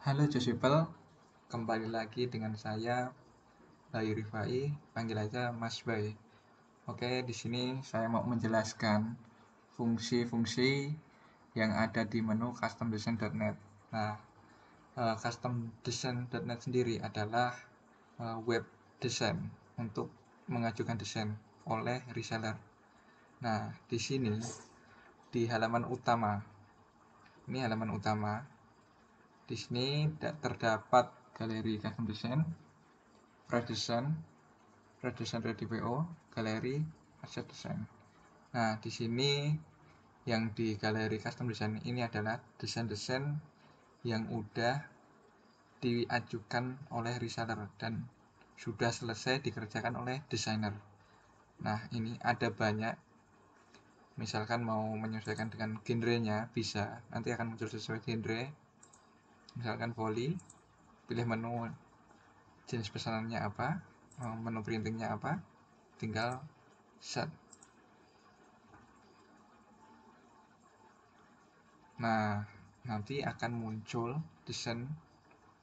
Halo Josipel, kembali lagi dengan saya Bayu Rifai, panggil aja Mas Bay. Oke, di sini saya mau menjelaskan fungsi-fungsi yang ada di menu customdesign.net. Nah, customdesign.net sendiri adalah web design untuk mengajukan desain oleh reseller. Nah, di sini di halaman utama, ini halaman utama. Di sini terdapat galeri custom design, Redesign, Redesign Ready PO, galeri, Asset Design. Nah, di sini yang di galeri custom design ini adalah desain-desain yang udah diajukan oleh reseller dan sudah selesai dikerjakan oleh desainer. Nah, ini ada banyak. Misalkan mau menyesuaikan dengan genrenya bisa, nanti akan muncul sesuai genre. Misalkan volley, pilih menu jenis pesanannya apa, menu printingnya apa, tinggal set. Nah, nanti akan muncul desain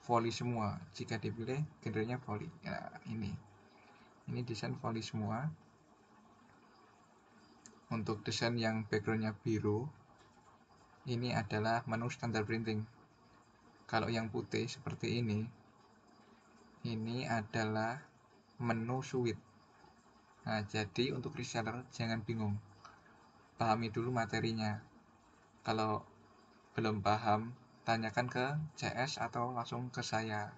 volley semua jika dipilih genrenya volley. Nah, ini desain volley semua. Untuk desain yang backgroundnya biru, ini adalah menu standar printing. Kalau yang putih seperti ini adalah menu suite. Nah, jadi untuk reseller jangan bingung, pahami dulu materinya. Kalau belum paham, tanyakan ke CS atau langsung ke saya.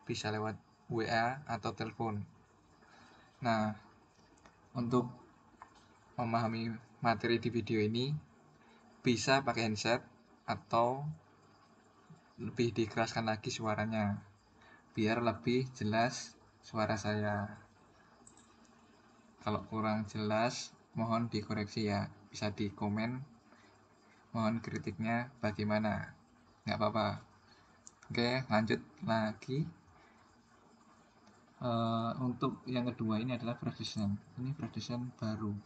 Bisa lewat WA atau telepon. Nah, untuk memahami materi di video ini, bisa pakai headset atau lebih dikeraskan lagi suaranya, biar lebih jelas suara saya. Kalau kurang jelas, mohon dikoreksi ya. Bisa di komen, mohon kritiknya bagaimana. Nggak apa-apa. Oke, lanjut lagi. Untuk yang kedua ini adalah fresh design. Ini fresh design baru.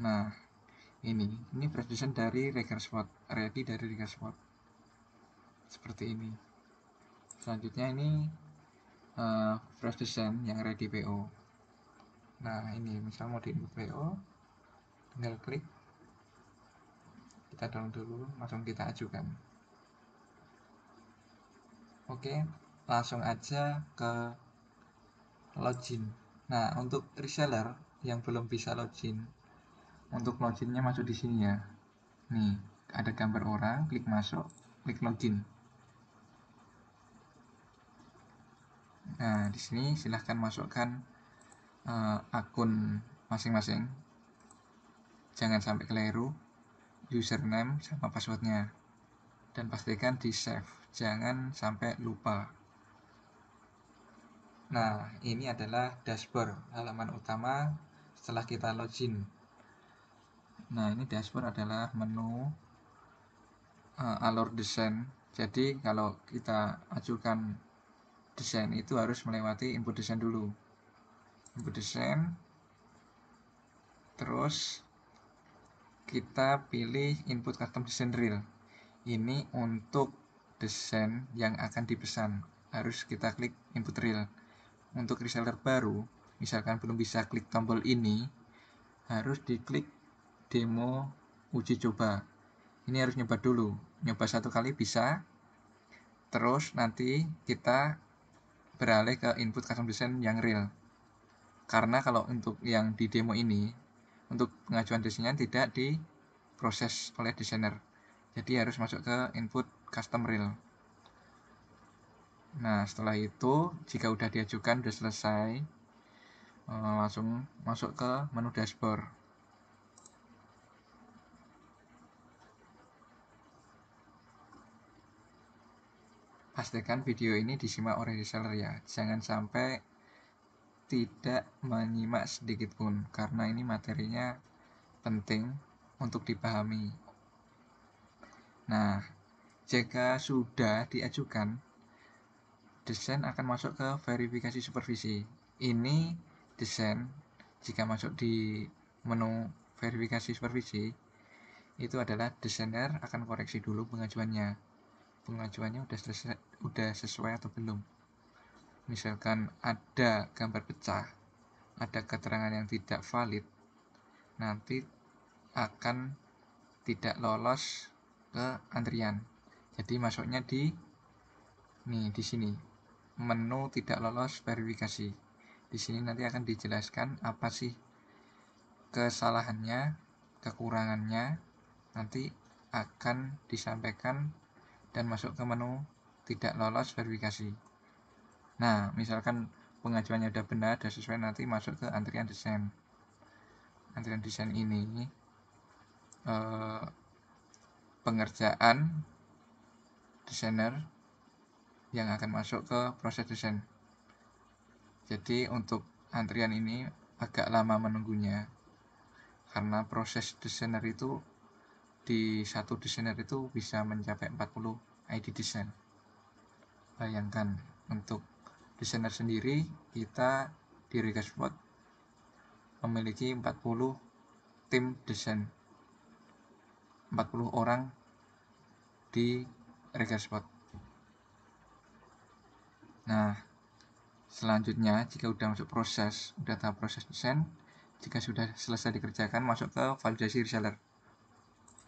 Nah, ini fresh design dari Regerswap, ready dari Regerswap. Seperti ini. Selanjutnya ini fresh design yang ready PO. Nah, ini misal mau di input PO, tinggal klik, kita download dulu, langsung kita ajukan. Oke, langsung aja ke login. Nah, untuk reseller yang belum bisa login, untuk loginnya masuk di sini ya. Nih, ada gambar orang, klik masuk, klik login. Nah, di sini silahkan masukkan akun masing-masing. Jangan sampai keliru username sama passwordnya. Dan pastikan di save, jangan sampai lupa. Nah, ini adalah dashboard halaman utama setelah kita login. Nah, ini dashboard adalah menu alur desain. Jadi kalau kita ajukan desain itu harus melewati input desain dulu. Input desain, terus kita pilih input custom design real. Ini untuk desain yang akan dipesan, harus kita klik input real. Untuk reseller baru, misalkan belum bisa klik tombol ini, harus diklik demo uji coba. Ini harus nyoba dulu, nyoba 1 kali bisa, terus nanti kita beralih ke input custom design yang real. Karena kalau untuk yang di demo ini, untuk pengajuan desainnya tidak diproses oleh desainer, jadi harus masuk ke input custom real. Nah, setelah itu jika udah diajukan, udah selesai, langsung masuk ke menu dashboard. Pastikan video ini disimak oleh reseller ya, jangan sampai tidak menyimak sedikit pun, karena ini materinya penting untuk dipahami. Nah, jika sudah diajukan, desain akan masuk ke verifikasi supervisi. Ini desain jika masuk di menu verifikasi supervisi, itu adalah desainer akan koreksi dulu pengajuannya. pengajuannya udah sesuai atau belum. Misalkan ada gambar pecah, ada keterangan yang tidak valid, nanti akan tidak lolos ke antrian. Jadi masuknya di sini menu tidak lolos verifikasi. Di sini nanti akan dijelaskan apa sih kesalahannya, kekurangannya, nanti akan disampaikan dan masuk ke menu tidak lolos verifikasi. Nah, misalkan pengajuannya udah benar, udah sesuai, nanti masuk ke antrian desain. Antrian desain ini pengerjaan desainer yang akan masuk ke proses desain. Jadi untuk antrian ini agak lama menunggunya, karena proses desainer itu di satu desainer itu bisa mencapai 40 ID desain. Bayangkan, untuk desainer sendiri kita di Regaspot memiliki 40 tim desain, 40 orang di Regaspot. Nah, selanjutnya jika sudah masuk tahap proses desain, jika sudah selesai dikerjakan, masuk ke validasi reseller.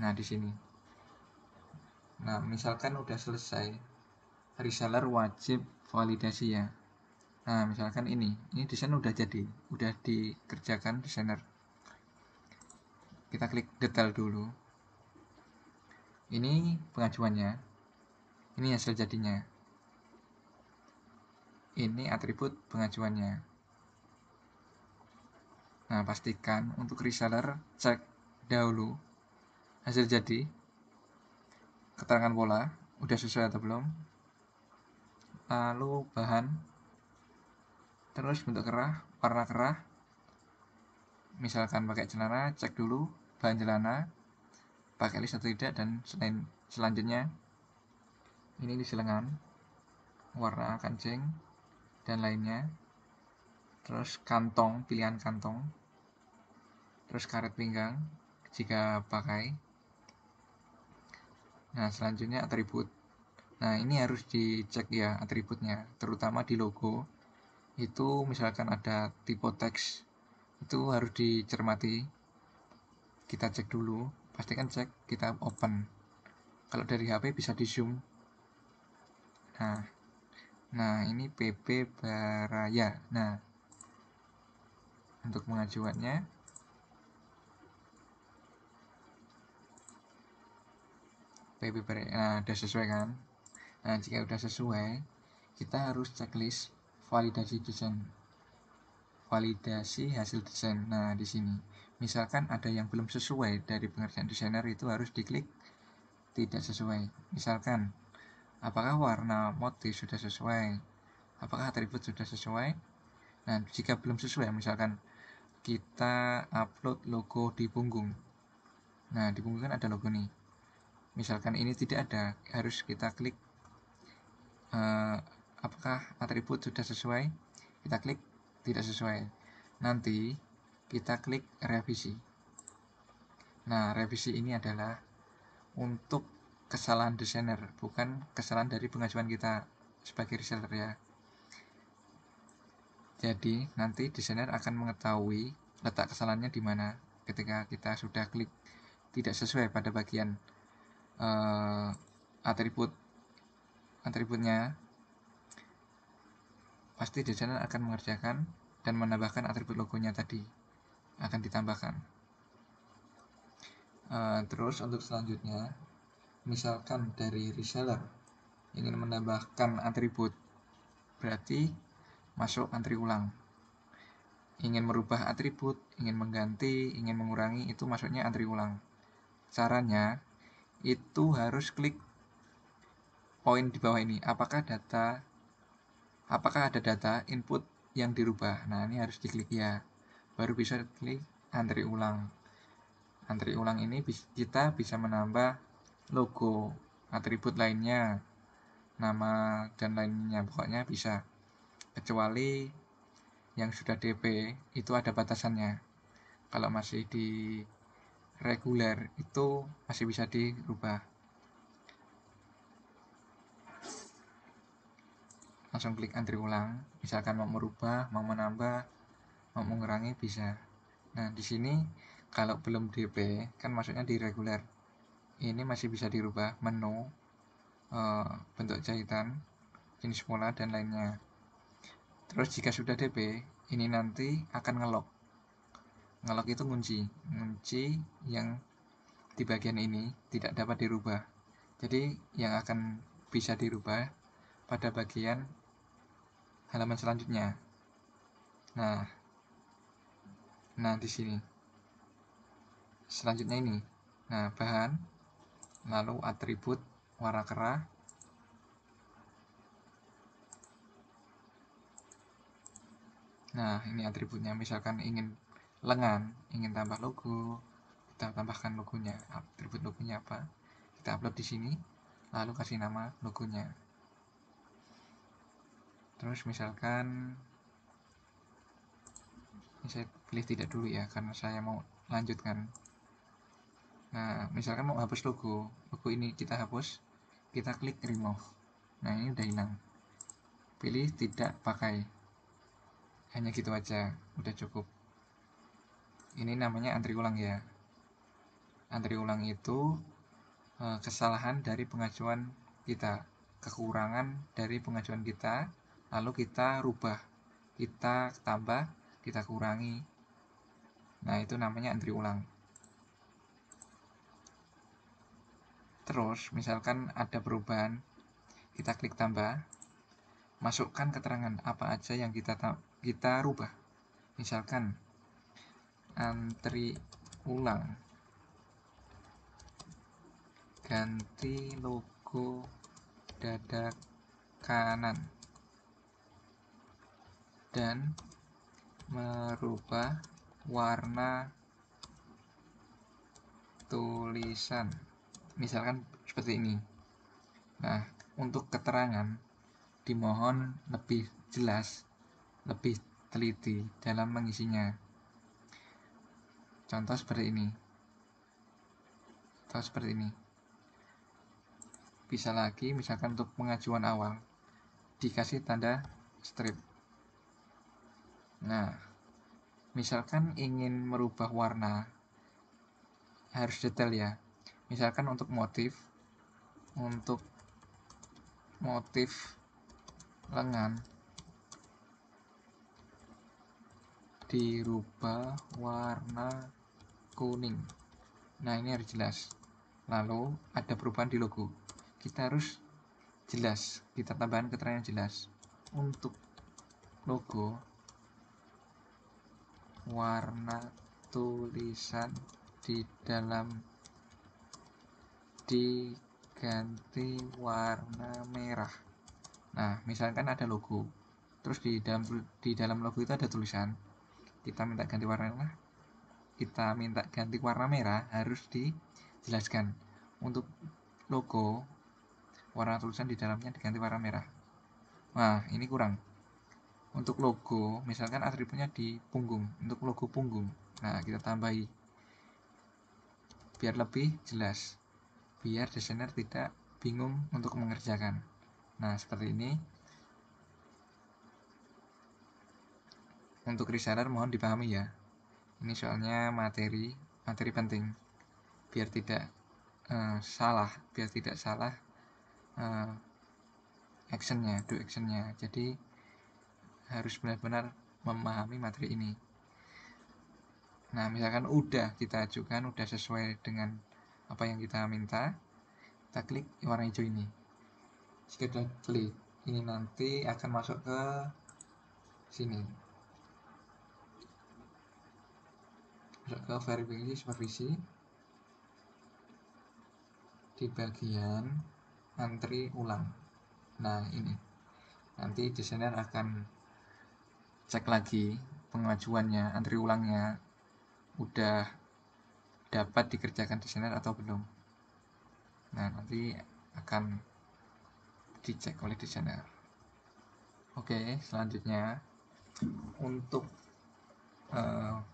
Nah, di sini. Nah, misalkan udah selesai, reseller wajib validasi ya. Nah, misalkan ini desain udah jadi, udah dikerjakan desainer. Kita klik detail dulu. Ini pengajuannya, ini hasil jadinya, ini atribut pengajuannya. Nah, pastikan untuk reseller cek dahulu hasil jadi, keterangan pola udah sesuai atau belum, lalu bahan, terus bentuk kerah, warna kerah. Misalkan pakai celana, cek dulu bahan celana pakai list atau tidak, dan selanjutnya ini di lengan, warna kancing dan lainnya. Terus kantong, pilihan kantong, terus karet pinggang jika pakai. Nah, selanjutnya atribut. Nah, ini harus dicek ya atributnya, terutama di logo. Itu misalkan ada tipe teks, itu harus dicermati. Kita cek dulu, pastikan cek, kita open. Kalau dari HP bisa di zoom. Nah, ini PP Baraya. Nah, untuk pengajuannya PP Baraya. Nah, udah sesuai kan? Nah, jika udah sesuai, kita harus checklist validasi desain, validasi hasil desain. Nah, di sini misalkan ada yang belum sesuai dari pengerjaan desainer, itu harus diklik tidak sesuai. Misalkan apakah warna motif sudah sesuai, apakah atribut sudah sesuai. Nah, jika belum sesuai, misalkan kita upload logo di punggung. Nah, di punggung kan ada logo nih. Misalkan ini tidak ada, harus kita klik apakah atribut sudah sesuai. Kita klik tidak sesuai. Nanti kita klik revisi. Nah, revisi ini adalah untuk kesalahan desainer, bukan kesalahan dari pengajuan kita sebagai reseller ya. Jadi nanti desainer akan mengetahui letak kesalahannya di mana ketika kita sudah klik tidak sesuai pada bagian atributnya. Pasti desainer akan mengerjakan dan menambahkan atribut logonya tadi, akan ditambahkan. Terus untuk selanjutnya, misalkan dari reseller ingin menambahkan atribut, berarti masuk antri ulang. Ingin merubah atribut, ingin mengganti, ingin mengurangi, itu masuknya antri ulang. Caranya itu harus klik poin di bawah ini, apakah ada data input yang dirubah. Nah, ini harus diklik ya, baru bisa klik antri ulang. Antri ulang ini kita bisa menambah logo, atribut lainnya, nama dan lainnya, pokoknya bisa, kecuali yang sudah DP itu ada batasannya. Kalau masih di reguler itu masih bisa dirubah. langsung klik antri ulang. Misalkan mau merubah, mau menambah, mau mengurangi bisa. Nah, di sini kalau belum DP kan maksudnya di reguler. Ini masih bisa dirubah menu, bentuk jahitan, jenis pola dan lainnya. Terus jika sudah DP, ini nanti akan ngelok. Ngelok itu ngunci yang di bagian ini tidak dapat dirubah. Jadi yang akan bisa dirubah pada bagian halaman selanjutnya. Nah di sini. Selanjutnya ini. Nah, bahan, lalu atribut warna kerah. Nah, ini atributnya. Misalkan ingin lengan, ingin tambah logo, kita tambahkan logonya. Atribut logonya apa? Kita upload di sini, lalu kasih nama logonya. Terus misalkan ini saya pilih tidak dulu ya, karena saya mau lanjutkan. Nah, misalkan mau hapus logo ini kita hapus, kita klik remove. Nah, ini udah hilang. Pilih tidak pakai. Hanya gitu aja, udah cukup. Ini namanya antri ulang ya. Antri ulang itu kesalahan dari pengajuan kita, kekurangan dari pengajuan kita, lalu kita rubah, kita tambah, kita kurangi. Nah, itu namanya antri ulang. Terus, misalkan ada perubahan, kita klik tambah, masukkan keterangan apa aja yang kita rubah. Misalkan antri ulang, ganti logo dada kanan, dan merubah warna tulisan, misalkan seperti ini. Nah, untuk keterangan dimohon lebih jelas, lebih teliti dalam mengisinya. Contoh seperti ini. Bisa lagi, misalkan untuk pengajuan awal dikasih tanda strip. Nah, misalkan ingin merubah warna, harus detail ya. Misalkan untuk motif lengan dirubah warna kuning. Nah, ini harus jelas. Lalu ada perubahan di logo, kita harus jelas, kita tambahkan keterangan jelas. Untuk logo, warna tulisan di dalam diganti warna merah. Nah, misalkan ada logo, terus di dalam logo itu ada tulisan, kita minta ganti warna merah, harus dijelaskan. Untuk logo, warna tulisan di dalamnya diganti warna merah. Nah, ini kurang. Untuk logo, misalkan atributnya di punggung, untuk logo punggung, nah kita tambahi biar lebih jelas, biar desainer tidak bingung untuk mengerjakan. Nah, seperti ini. Untuk reseller mohon dipahami ya, ini soalnya materi penting, biar tidak salah actionnya. Jadi harus benar-benar memahami materi ini. Nah, misalkan udah kita ajukan, udah sesuai dengan apa yang kita minta, kita klik warna hijau ini. Jika kita klik, ini nanti akan masuk ke sini, masuk ke verifikasi supervisi di bagian antri ulang. Nah, ini nanti desainer akan cek lagi pengajuannya, antri ulangnya udah dapat dikerjakan desainer atau belum. Nah, nanti akan dicek oleh desainer. Oke, selanjutnya untuk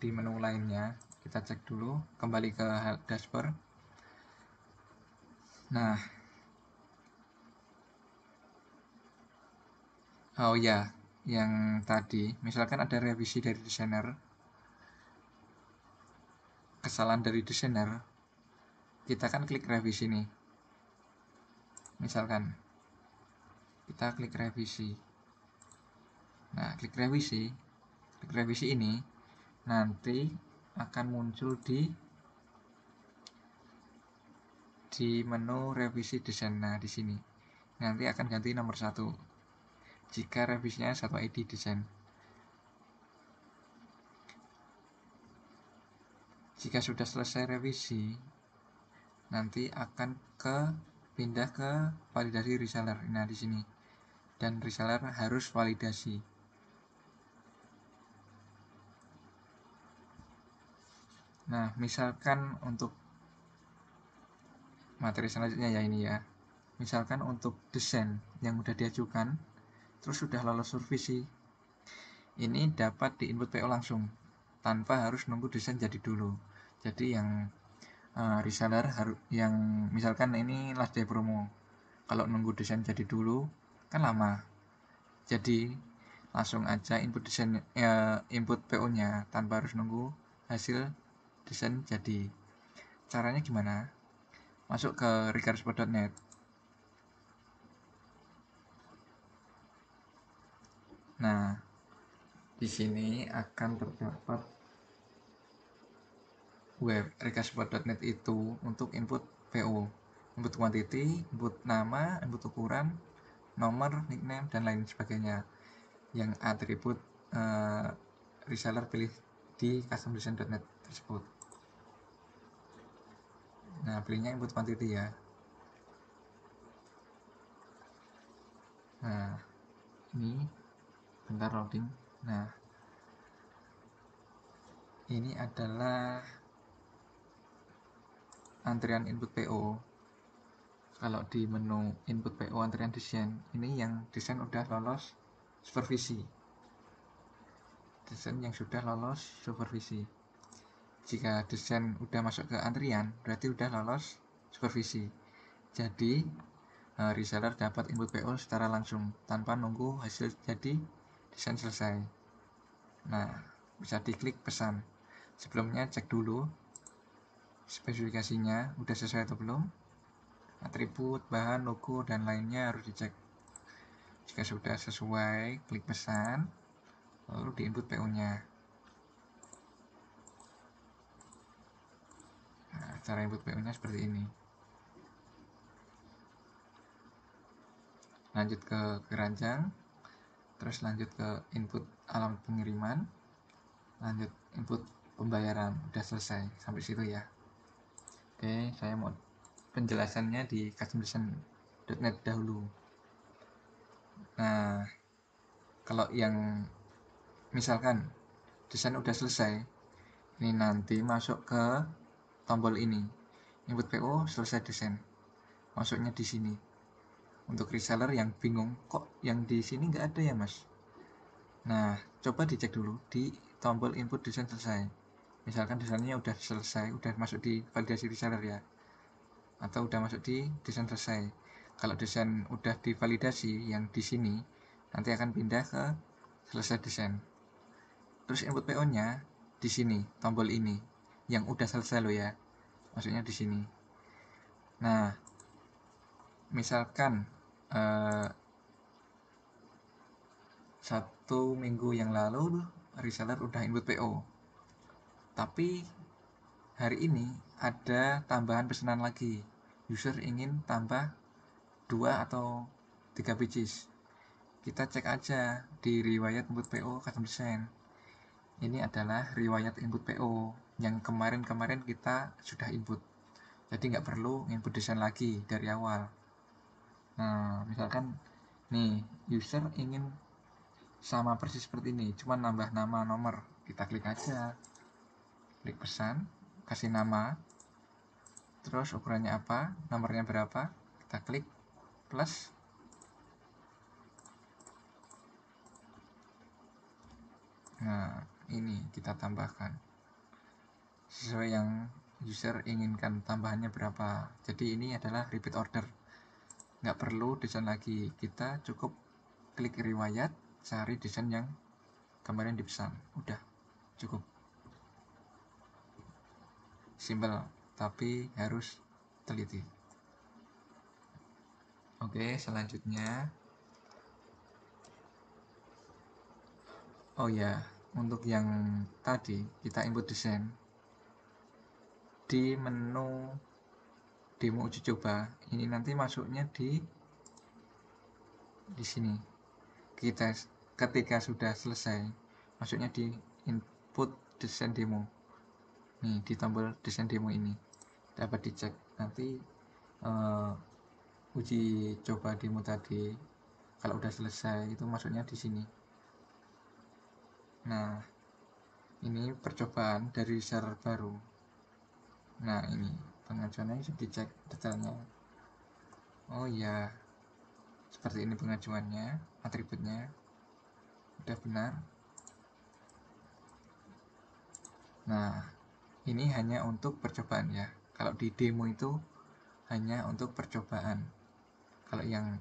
di menu lainnya kita cek dulu, kembali ke dashboard. Nah, Oh ya, yang tadi misalkan ada revisi dari desainer, kesalahan dari desainer, kita kan klik revisi nih. Misalkan kita klik revisi. Nah, klik revisi ini nanti akan muncul di menu revisi desain. Nah, di sini nanti akan ganti nomor 1 jika revisinya satu ID desain. Jika sudah selesai revisi, nanti akan pindah ke validasi reseller. Nah, di sini. Dan reseller harus validasi. Nah, misalkan untuk materi selanjutnya ya ini ya. Misalkan untuk desain yang udah diajukan, terus sudah lolos revisi, ini dapat di input PO langsung, tanpa harus nunggu desain jadi dulu. Jadi yang reseller harus, yang misalkan ini last day promo, kalau nunggu desain jadi dulu kan lama. Jadi langsung aja input desain, input PO nya tanpa harus nunggu hasil desain jadi. Caranya gimana? Masuk ke regarsport.net. Nah, di sini akan terdapat web regarsport.net itu untuk input PO, input quantity, input nama, input ukuran, nomor, nickname, dan lain sebagainya yang atribut reseller pilih di customdesign.net tersebut. Nah, pilihnya input quantity ya. Nah, ini bentar loading. Nah, ini adalah antrian input PO. Kalau di menu input PO antrian desain, ini yang desain udah lolos supervisi. Desain yang sudah lolos supervisi. Jika desain udah masuk ke antrian, berarti udah lolos supervisi. Jadi reseller dapat input PO secara langsung tanpa nunggu hasil jadi desain selesai. Nah, bisa diklik pesan. Sebelumnya cek dulu spesifikasinya udah sesuai atau belum. Atribut, bahan, logo, dan lainnya harus dicek. Jika sudah sesuai, klik pesan, lalu di input PO-nya. Nah, cara input PO-nya seperti ini. Lanjut ke keranjang, terus lanjut ke input alamat pengiriman, lanjut input pembayaran. Udah selesai sampai situ ya. Oke, saya mau penjelasannya di customdesign.net dahulu. Nah, kalau yang misalkan desain udah selesai, ini nanti masuk ke tombol ini, input PO selesai desain. Masuknya di sini. Untuk reseller yang bingung, kok yang di sini nggak ada ya mas? Nah, coba dicek dulu di tombol input desain selesai. Misalkan desainnya udah selesai, udah masuk di validasi reseller ya, atau udah masuk di desain selesai. Kalau desain udah divalidasi yang di sini, nanti akan pindah ke selesai desain. Terus input PO-nya di sini, tombol ini, yang udah selesai lo ya, maksudnya di sini. Nah, misalkan 1 minggu yang lalu reseller udah input PO, tapi hari ini ada tambahan pesanan lagi, user ingin tambah 2 atau 3 pieces. Kita cek aja di riwayat input PO custom design. Ini adalah riwayat input PO yang kemarin-kemarin kita sudah input, jadi nggak perlu input desain lagi dari awal. Nah, misalkan nih user ingin sama persis seperti ini, cuma nambah nama, nomor. Kita klik aja, klik pesan, kasih nama, terus ukurannya apa, nomornya berapa, kita klik plus. Nah, ini kita tambahkan sesuai yang user inginkan, tambahannya berapa. Jadi ini adalah repeat order, nggak perlu desain lagi, kita cukup klik riwayat, cari desain yang kemarin dipesan. Udah, cukup. Simple, tapi harus teliti. Oke, selanjutnya. Oh ya, untuk yang tadi kita input desain di menu demo uji coba, ini nanti masuknya di sini. Ketika sudah selesai, masuknya di input desain demo. Nih, di tombol desain demo ini dapat dicek nanti uji coba demo tadi. Kalau udah selesai itu masuknya di sini. Nah, ini percobaan dari reseller baru. Nah, ini pengajuannya bisa dicek detailnya. Oh iya, seperti ini pengajuannya, atributnya udah benar. Nah, ini hanya untuk percobaan ya. Kalau di demo itu hanya untuk percobaan. Kalau yang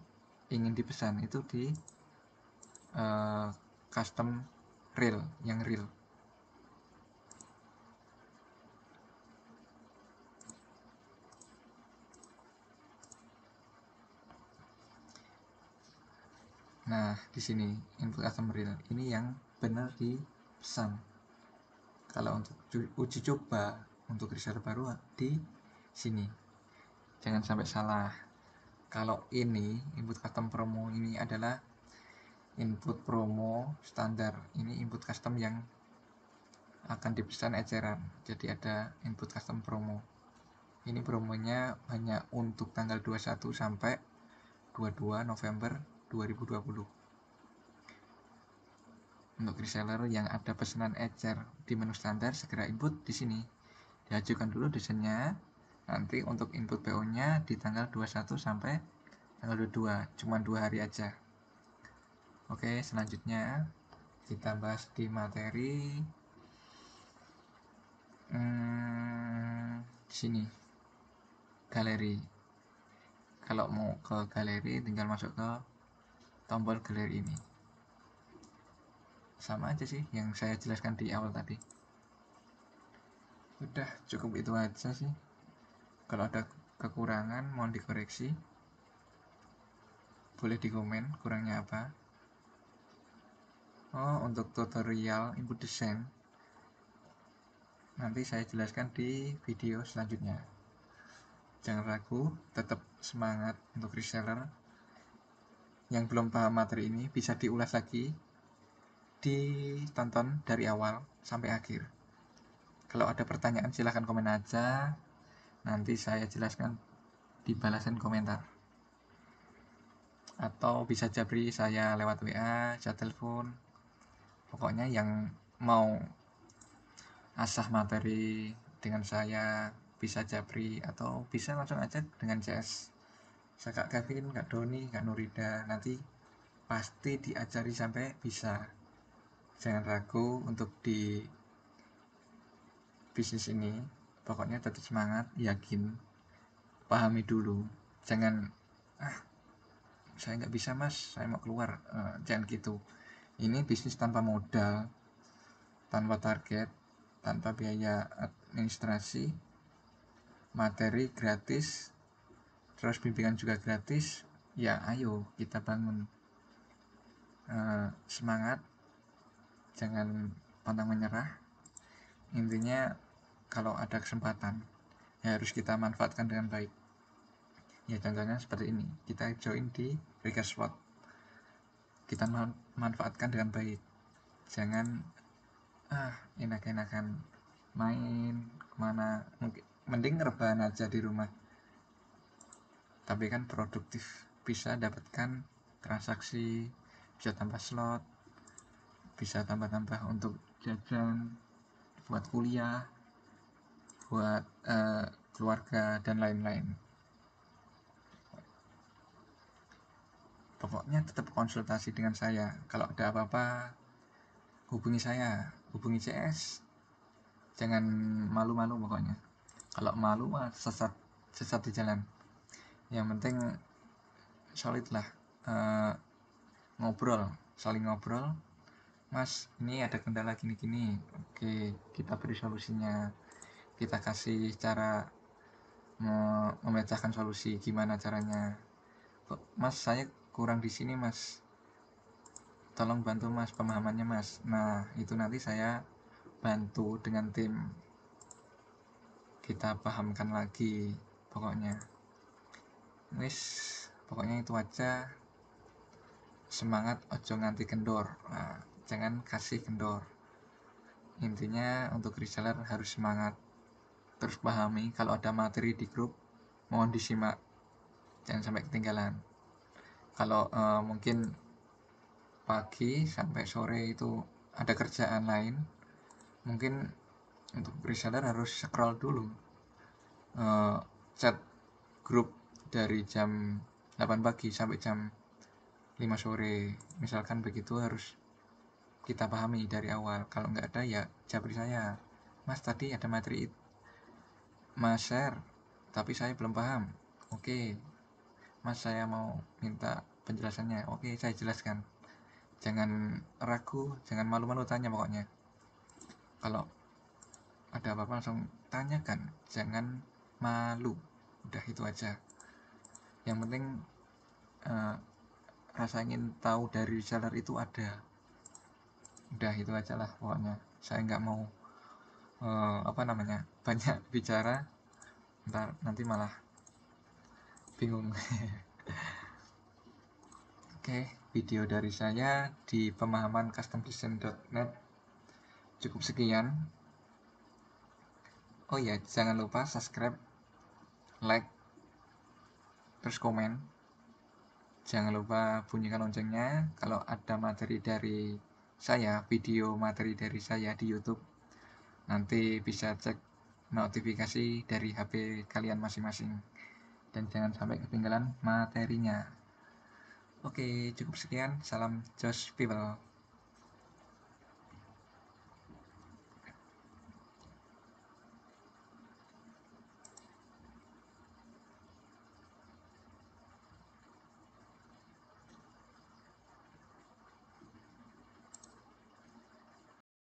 ingin dipesan itu di custom real, yang real. Nah, di sini input custom real ini yang benar dipesan. Kalau untuk uji coba untuk reseller baru di sini. Jangan sampai salah. Kalau ini input custom promo ini adalah input promo standar. Ini input custom yang akan dipesan eceran. Jadi ada input custom promo. Ini promonya hanya untuk tanggal 21 sampai 22 November 2020. Untuk reseller yang ada pesanan ecer di menu standar, segera input di sini. Diajukan dulu desainnya. Nanti untuk input PO-nya di tanggal 21 sampai tanggal 22, cuma 2 hari aja. Oke, selanjutnya kita bahas di materi. Di sini galeri. Kalau mau ke galeri tinggal masuk ke tombol galeri ini. Sama aja sih yang saya jelaskan di awal tadi. Udah, cukup itu aja sih. Kalau ada kekurangan mohon dikoreksi. Boleh dikomen kurangnya apa. Oh, untuk tutorial input desain nanti saya jelaskan di video selanjutnya. Jangan ragu, tetap semangat untuk reseller. Yang belum paham materi ini bisa diulas lagi, ditonton dari awal sampai akhir. Kalau ada pertanyaan silahkan komen aja, nanti saya jelaskan di balasan komentar. Atau bisa japri saya lewat WA, chat telepon. Pokoknya yang mau asah materi dengan saya bisa japri atau bisa langsung aja dengan CS. Saya Kak Kevin, Kak Doni, Kak Nurida, nanti pasti diajari sampai bisa. Jangan ragu untuk di bisnis ini. Pokoknya tetap semangat, yakin, pahami dulu. Jangan saya nggak bisa mas, saya mau keluar. Jangan gitu. Ini bisnis tanpa modal, tanpa target, tanpa biaya administrasi, materi gratis, terus bimbingan juga gratis. Ya ayo kita bangun. Semangat, jangan pantang menyerah. Intinya kalau ada kesempatan ya harus kita manfaatkan dengan baik. Ya contohnya seperti ini, kita join di request slot, kita manfaatkan dengan baik. Jangan enak-enakan main kemana, mending rebahan aja di rumah, tapi kan produktif, bisa dapatkan transaksi, bisa tambah slot, bisa tambah-tambah untuk jajan, buat kuliah, buat keluarga dan lain-lain. Pokoknya tetap konsultasi dengan saya. Kalau ada apa-apa hubungi saya, hubungi CS. Jangan malu-malu pokoknya. Kalau malu mah sesat di jalan. Yang penting solid lah, saling ngobrol. Mas, ini ada kendala gini-gini. Oke, kita beri solusinya. Kita kasih cara memecahkan solusi, gimana caranya. Mas, saya kurang di sini, Mas. Tolong bantu, Mas, pemahamannya, Mas. Nah, itu nanti saya bantu dengan tim. Kita pahamkan lagi, pokoknya. Pokoknya itu aja. Semangat, ojo nganti kendor. Nah, jangan kasih kendor. Intinya untuk reseller harus semangat. Terus pahami kalau ada materi di grup, mohon disimak, jangan sampai ketinggalan. Kalau mungkin pagi sampai sore itu ada kerjaan lain, mungkin untuk reseller harus scroll dulu chat grup dari jam 8 pagi sampai jam 5 sore. Misalkan begitu harus kita pahami dari awal. Kalau nggak ada ya japri saya, Mas tadi ada materi Mas share, tapi saya belum paham. Oke, Mas saya mau minta penjelasannya. Oke, saya jelaskan. Jangan ragu, jangan malu-malu tanya pokoknya. Kalau ada apa-apa langsung tanyakan, jangan malu. Udah itu aja. Yang penting rasa ingin tahu dari reseller itu ada. Udah itu aja lah pokoknya. Saya nggak mau banyak bicara, nanti malah bingung. Oke, video dari saya di pemahaman customdesign.net cukup sekian. Oh ya, jangan lupa subscribe, like, terus komen. Jangan lupa bunyikan loncengnya. Kalau ada materi dari saya, video materi dari saya di YouTube, nanti bisa cek notifikasi dari HP kalian masing-masing. Dan jangan sampai ketinggalan materinya. Oke, cukup sekian. Salam Josh People.